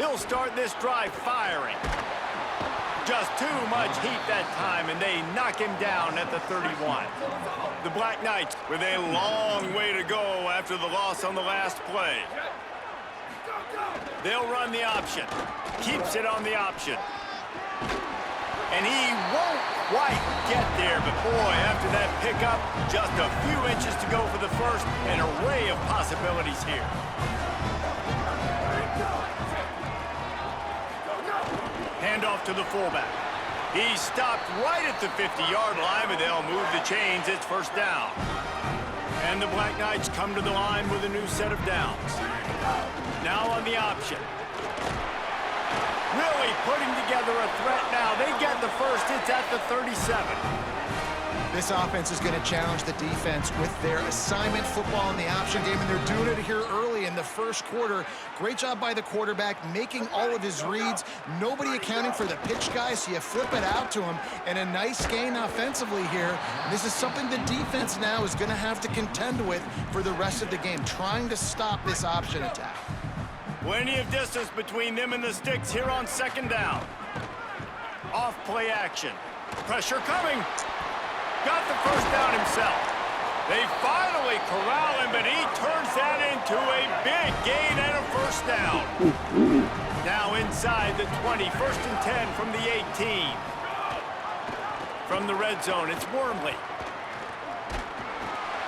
He'll start this drive firing. Just too much heat that time, and they knock him down at the 31. The Black Knights with a long way to go after the loss on the last play. They'll run the option. Keeps it on the option. And he won't quite get there, but boy, after that pickup, just a few inches to go for the first. An array of possibilities here. Handoff to the fullback. He stopped right at the 50-yard line, but they'll move the chains. It's first down. And the Black Knights come to the line with a new set of downs. Now on the option. Really putting together a threat now. They get the first. It's at the 37. This offense is going to challenge the defense with their assignment football in the option game, and they're doing it here early in the first quarter. Great job by the quarterback, making all of his reads. Nobody accounting for the pitch guy, so you flip it out to him, and a nice gain offensively here. This is something the defense now is going to have to contend with for the rest of the game, trying to stop this option attack. Plenty of distance between them and the sticks here on second down. Off play action. Pressure coming. Got the first down himself. They finally corral him, but he turns that into a big gain and a first down. Now inside the 20, first and 10 from the 18. From the red zone, it's Wormley.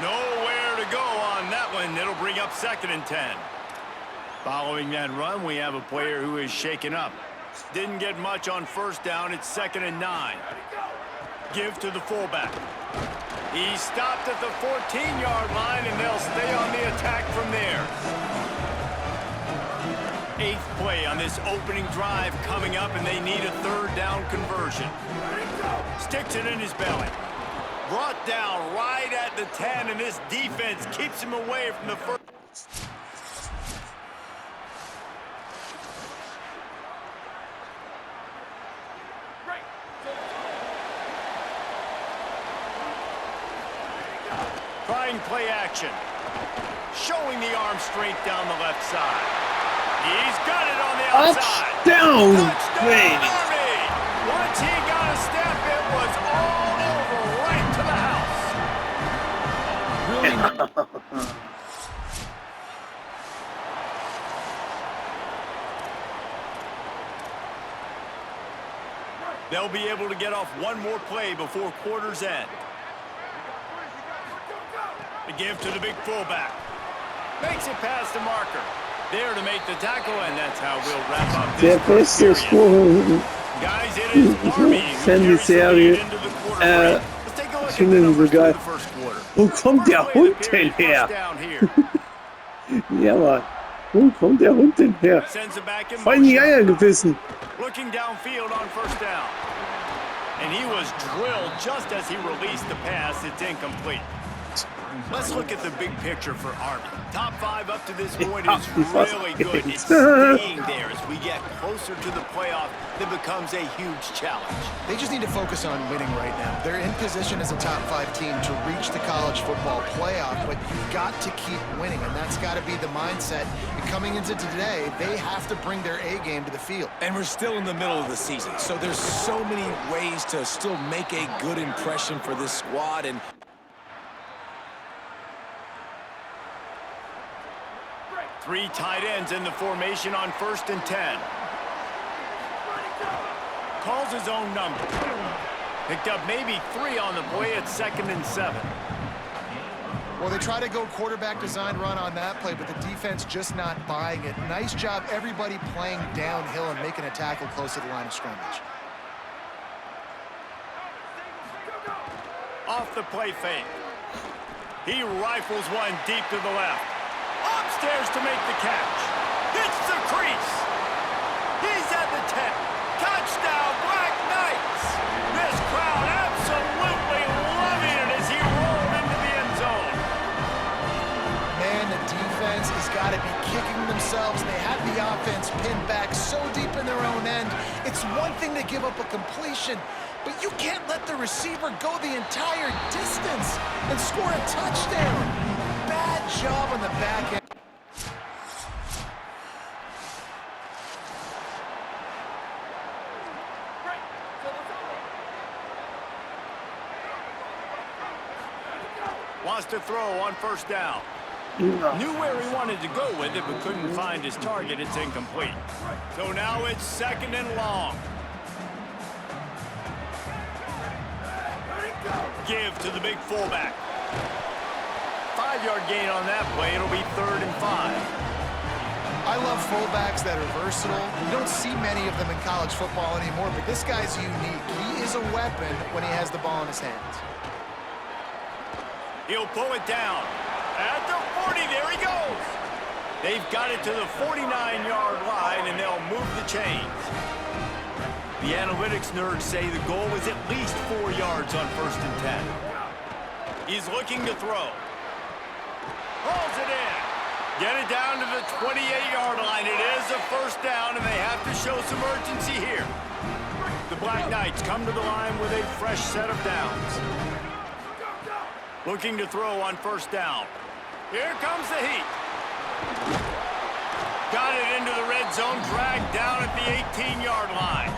Nowhere to go on that one. It'll bring up second and 10. Following that run, we have a player who is shaken up. Didn't get much on first down. It's second and 9. Give to the fullback. He stopped at the 14-yard line, and they'll stay on the attack from there. 8th play on this opening drive coming up, and they need a third down conversion. Sticks it in his belly. Brought down right at the 10, and this defense keeps him away from the first. Trying play action. Showing the arm strength down the left side. He's got it on the outside. Touchdown, baby. Once he got a step, it was all over right to the house. They'll be able to get off one more play before quarter's end. The give to the big fullback. Makes it past the marker. There to make the tackle, and that's how we'll wrap up this first period. Guys, it is Army who carries the lead into the quarter break. Let's take a look at the numbers for the first quarter. Wo kommt der Hund denn her? Ja, Mann. Wo kommt der Hund denn her? Voll in die Eier gebissen. Looking downfield on first down. And he was drilled just as he released the pass. It's incomplete. Let's look at the big picture for Army. Top 5 up to this point is really good. It's staying there as we get closer to the playoff. That becomes a huge challenge. They just need to focus on winning right now. They're in position as a top 5 team to reach the college football playoff, but you've got to keep winning, and that's got to be the mindset. And coming into today, they have to bring their A game to the field. And we're still in the middle of the season, so there's so many ways to still make a good impression for this squad. And 3 tight ends in the formation on first and 10. Calls his own number. Picked up maybe 3 on the play at second and 7. Well, they try to go quarterback design run on that play, but the defense just not buying it. Nice job, everybody playing downhill and making a tackle close to the line of scrimmage. Off the play fake. He rifles one deep to the left. Upstairs to make the catch. Hits the crease. He's at the 10. Touchdown, Black Knights. This crowd absolutely loving it as he rolled into the end zone. Man, the defense has got to be kicking themselves. They have the offense pinned back so deep in their own end. It's one thing to give up a completion, but you can't let the receiver go the entire distance and score a touchdown. Bad job on the back end. Wants to throw on first down. No. Knew where he wanted to go with it, but couldn't find his target. It's incomplete. So now it's 2nd and long. Give to the big fullback. 5-yard gain on that play. It'll be 3rd and 5. I love fullbacks that are versatile. You don't see many of them in college football anymore, but this guy's unique. He is a weapon when he has the ball in his hands. He'll pull it down. At the 40, there he goes. They've got it to the 49-yard line, and they'll move the chains. The analytics nerds say the goal is at least 4 yards on 1st and 10. He's looking to throw. Pulls it in. Get it down to the 28-yard line. It is a 1st down, and they have to show some urgency here. The Black Knights come to the line with a fresh set of downs. Looking to throw on 1st down. Here comes the heat. Got it into the red zone, dragged down at the 18-yard line.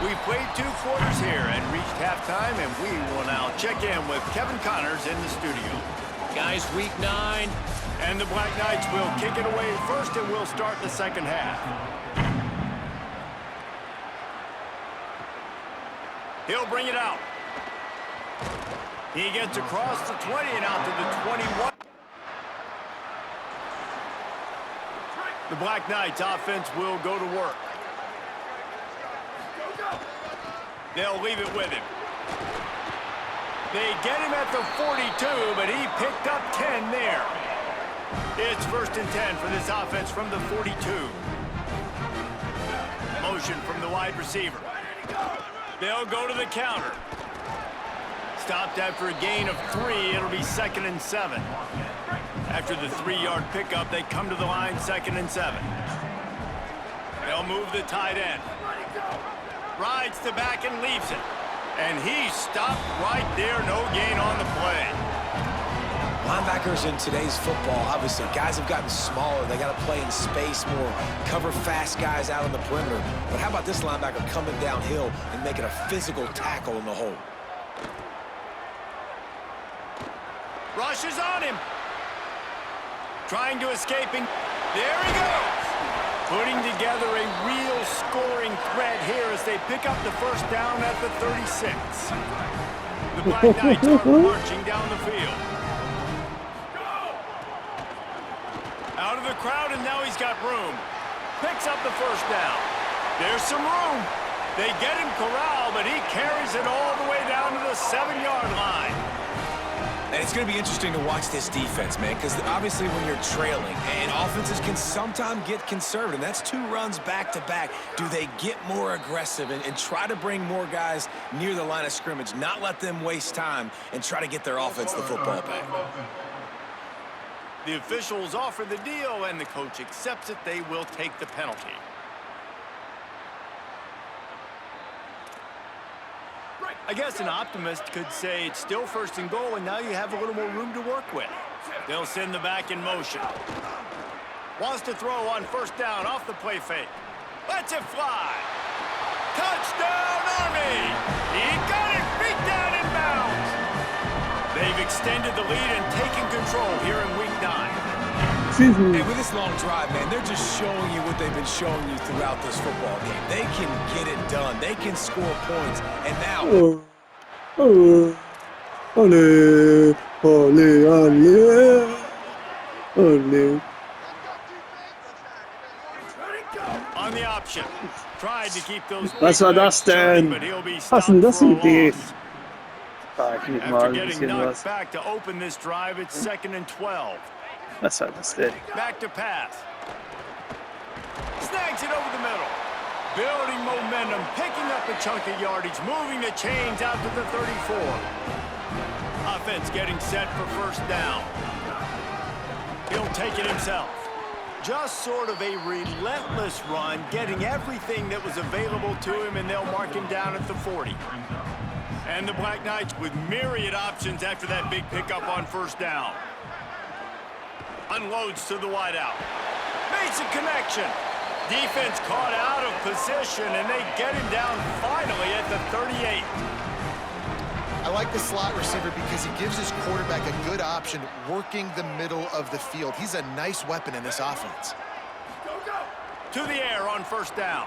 We've played 2 quarters here and reached halftime, and we will now check in with Kevin Connors in the studio. Guys, week 9, and the Black Knights will kick it away first, and we'll start the 2nd half. He'll bring it out. He gets across the 20 and out to the 21. The Black Knights offense will go to work. They'll leave it with him. They get him at the 42, but he picked up 10 there. It's 1st and 10 for this offense from the 42. Motion from the wide receiver. They'll go to the counter. Stopped after a gain of 3. It'll be 2nd and 7. After the 3-yard pickup, they come to the line 2nd and 7. They'll move the tight end. Rides the back and leaves it. And he stopped right there. No gain on the play. Linebackers in today's football, obviously, guys have gotten smaller. They got to play in space more, cover fast guys out on the perimeter. But how about this linebacker coming downhill and making a physical tackle in the hole? Rushes on him. Trying to escape him. There he goes. Putting together a real scoring threat here as they pick up the 1st down at the 36. The Black Knights are marching down the field. Out of the crowd, and now he's got room. Picks up the 1st down. There's some room. They get him corralled, but he carries it all the way down to the 7-yard line. And it's going to be interesting to watch this defense, man, because obviously when you're trailing, and offenses can sometimes get conservative. That's 2 runs back-to-back. Do they get more aggressive and try to bring more guys near the line of scrimmage, not let them waste time, and try to get their offense the football back? The officials offer the deal, and the coach accepts it. They will take the penalty. I guess an optimist could say it's still 1st and goal, and now you have a little more room to work with. They'll send the back in motion. Wants to throw on 1st down off the play fake. Lets it fly. Touchdown, Army! He got it beat down in bounds. They've extended the lead and taken control here in week 9. And with this long drive, man, they're just showing you what they've been showing you throughout this football game. They can get it done. They can score points. And now... Ole, ole, ole, ole. On the option. Tried to keep those... Was war das denn? Was denn das Idee? Frag mich mal After ein getting bisschen knocked was. back to open this drive, it's 2nd and 12. Was war das denn? Back to pass. Snags it over the middle. Building momentum, picking up a chunk of yardage, moving the chains out to the 34. Offense getting set for 1st down. He'll take it himself. Just sort of a relentless run, getting everything that was available to him, and they'll mark him down at the 40. And the Black Knights with myriad options after that big pickup on 1st down. Unloads to the wideout. Makes a connection. Defense caught out of position, and they get him down finally at the 38. I like the slot receiver because he gives his quarterback a good option working the middle of the field. He's a nice weapon in this offense. To the air on first down.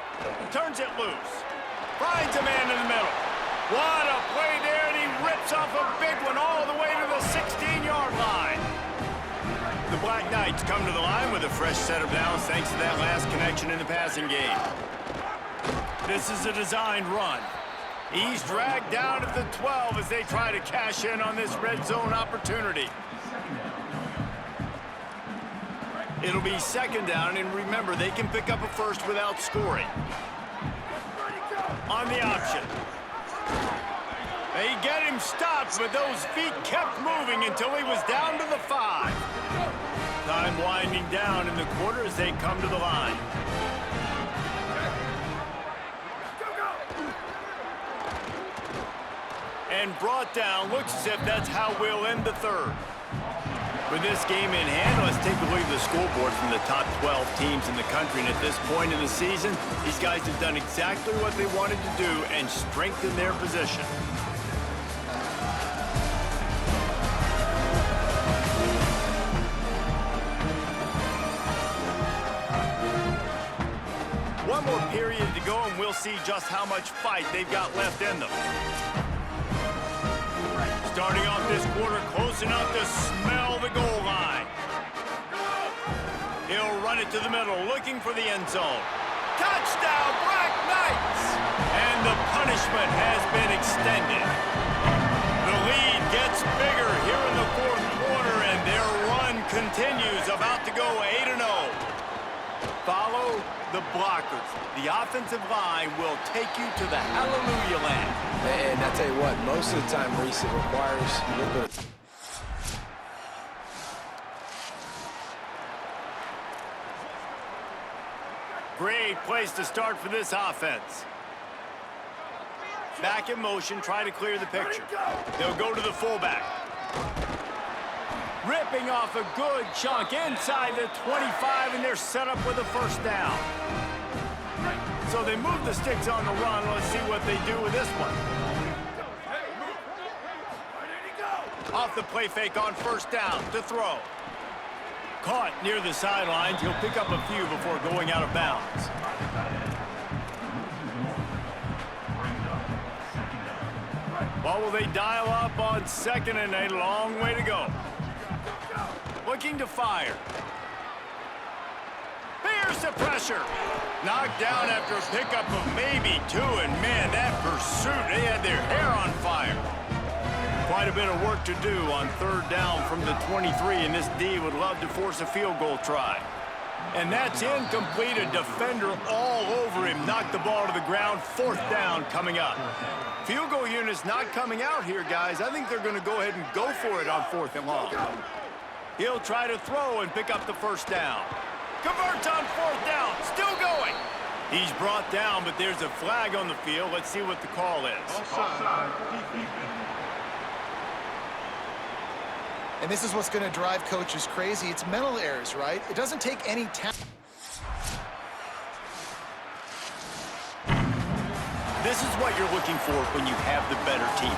Turns it loose. Finds a man in the middle. What a play there, and he rips off a big one all the way to the 16-yard line. The Black Knights come to the line with a fresh set of downs thanks to that last connection in the passing game. This is a designed run. He's dragged down at the 12 as they try to cash in on this red zone opportunity. It'll be second down, and remember, they can pick up a first without scoring. On the option. They get him stopped, but those feet kept moving until he was down to the 5. Time winding down in the quarter as they come to the line. And brought down. Looks as if that's how we'll end the third. With this game in hand, let's take a look at the scoreboard from the top 12 teams in the country. And at this point in the season, these guys have done exactly what they wanted to do and strengthen their position. One more period to go, and we'll see just how much fight they've got left in them. Starting off this quarter close enough to smell the goal line. He'll run it to the middle, looking for the end zone. Touchdown, Black Knights! And the punishment has been extended. The lead gets bigger here in the fourth quarter, and their run continues, about to go 8-0. Follow the blockers. The offensive line will take you to the hallelujah land. And I tell you what, most of the time, Reese, it requires a little bit of... Great place to start for this offense. Back in motion, try to clear the picture. They'll go to the fullback. Ripping off a good chunk inside the 25, and they're set up with a first down. So they move the sticks on the run. Let's see what they do with this one. Off the play fake on first down to throw. Caught near the sidelines. He'll pick up a few before going out of bounds. Well, will they dial up on second and a long way to go? Looking to fire. Here's the pressure. Knocked down after a pickup of maybe 2, and man, that pursuit, they had their hair on fire. Quite a bit of work to do on third down from the 23, and this D would love to force a field goal try. And that's incomplete. A defender all over him. Knocked the ball to the ground. Fourth down coming up. Field goal unit's not coming out here, guys. I think they're going to go ahead and go for it on 4th and long. He'll try to throw and pick up the first down. Converts on 4th down. Still going. He's brought down, but there's a flag on the field. Let's see what the call is. And this is what's going to drive coaches crazy. It's mental errors, right? It doesn't take any time. This is what you're looking for when you have the better team.